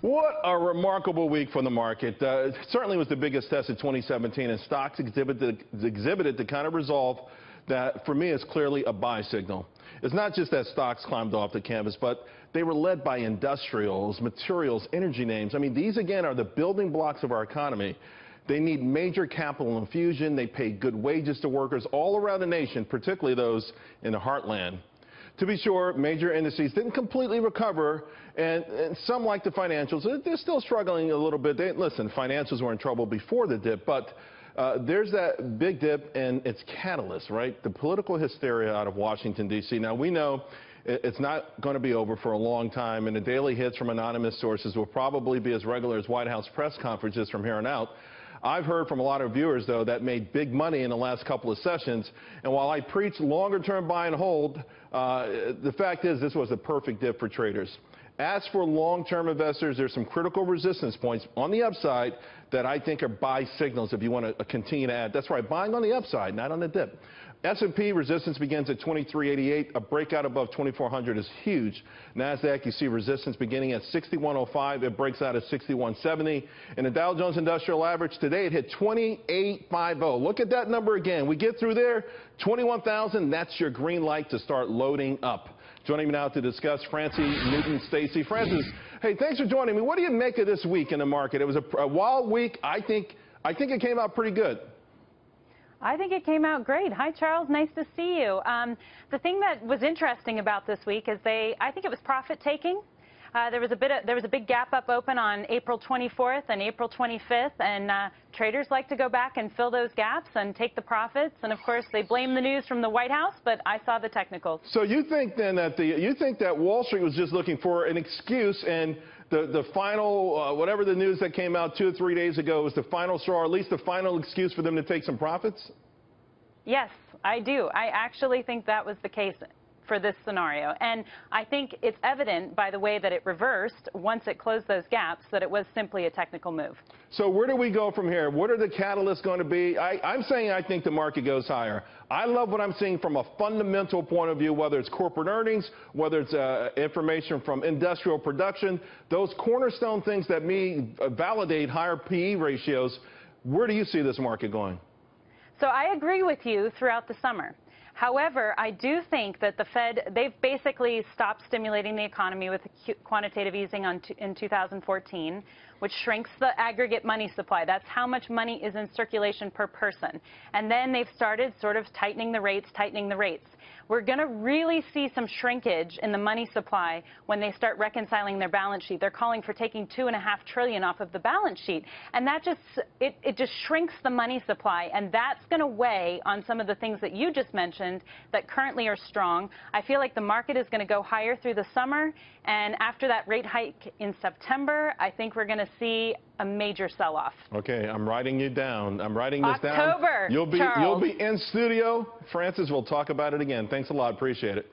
What a remarkable week for the market. It certainly was the biggest test of 2017, and stocks exhibited the kind of resolve that, for me, is clearly a buy signal. It's not just that stocks climbed off the canvas, but they were led by industrials, materials, energy names. I mean, these, again, are the building blocks of our economy. They need major capital infusion. They pay good wages to workers all around the nation, particularly those in the heartland. To be sure, major indices didn't completely recover, and some, like the financials, they're still struggling a little bit. Listen, financials were in trouble before the dip, but there's that big dip and its catalyst, right? The political hysteria out of Washington, D.C. Now, we know it's not going to be over for a long time, and the daily hits from anonymous sources will probably be as regular as White House press conferences from here on out. I've heard from a lot of viewers, though, that made big money in the last couple of sessions. And while I preach longer-term buy and hold, the fact is this was a perfect dip for traders. As for long-term investors, there's some critical resistance points on the upside that I think are buy signals if you want to continue to add. That's right, buying on the upside, not on the dip. S&P resistance begins at 2388. A breakout above 2400 is huge. NASDAQ, you see resistance beginning at 6105. It breaks out at 6170. And the Dow Jones Industrial Average today, it hit 2850. Look at that number again. We get through there, 21,000. That's your green light to start loading up. Joining me now to discuss, Francie Newton Stacy. Francis, hey, thanks for joining me. What do you make of this week in the market? It was a wild week. I think it came out pretty good. I think it came out great. Hi, Charles. Nice to see you. The thing that was interesting about this week is I think it was profit taking. There was a big gap up open on April 24th and April 25th, and traders like to go back and fill those gaps and take the profits. And of course, they blame the news from the White House, but I saw the technicals. So you think then that Wall Street was just looking for an excuse, and the final, whatever the news that came out 2 or 3 days ago was the final straw, or at least the final excuse for them to take some profits? Yes, I do. I actually think that was the case for this scenario. And I think it's evident by the way that it reversed once it closed those gaps that it was simply a technical move. So where do we go from here? What are the catalysts going to be? I'm saying I think the market goes higher. I love what I'm seeing from a fundamental point of view, whether it's corporate earnings, whether it's information from industrial production, those cornerstone things that validate higher PE ratios. Where do you see this market going? So I agree with you throughout the summer. However, I do think that the Fed, they've basically stopped stimulating the economy with quantitative easing in 2014, which shrinks the aggregate money supply. That's how much money is in circulation per person. And then they've started sort of tightening the rates. We're going to really see some shrinkage in the money supply when they start reconciling their balance sheet. They're calling for taking $2.5 trillion off of the balance sheet. And that it just shrinks the money supply. And that's going to weigh on some of the things that you just mentioned that currently are strong. I feel like the market is going to go higher through the summer. And after that rate hike in September, I think we're going to see a major sell-off. Okay, I'm writing you down. I'm writing this down. October, You'll be in studio. Francis will talk about it again. Thanks a lot. Appreciate it.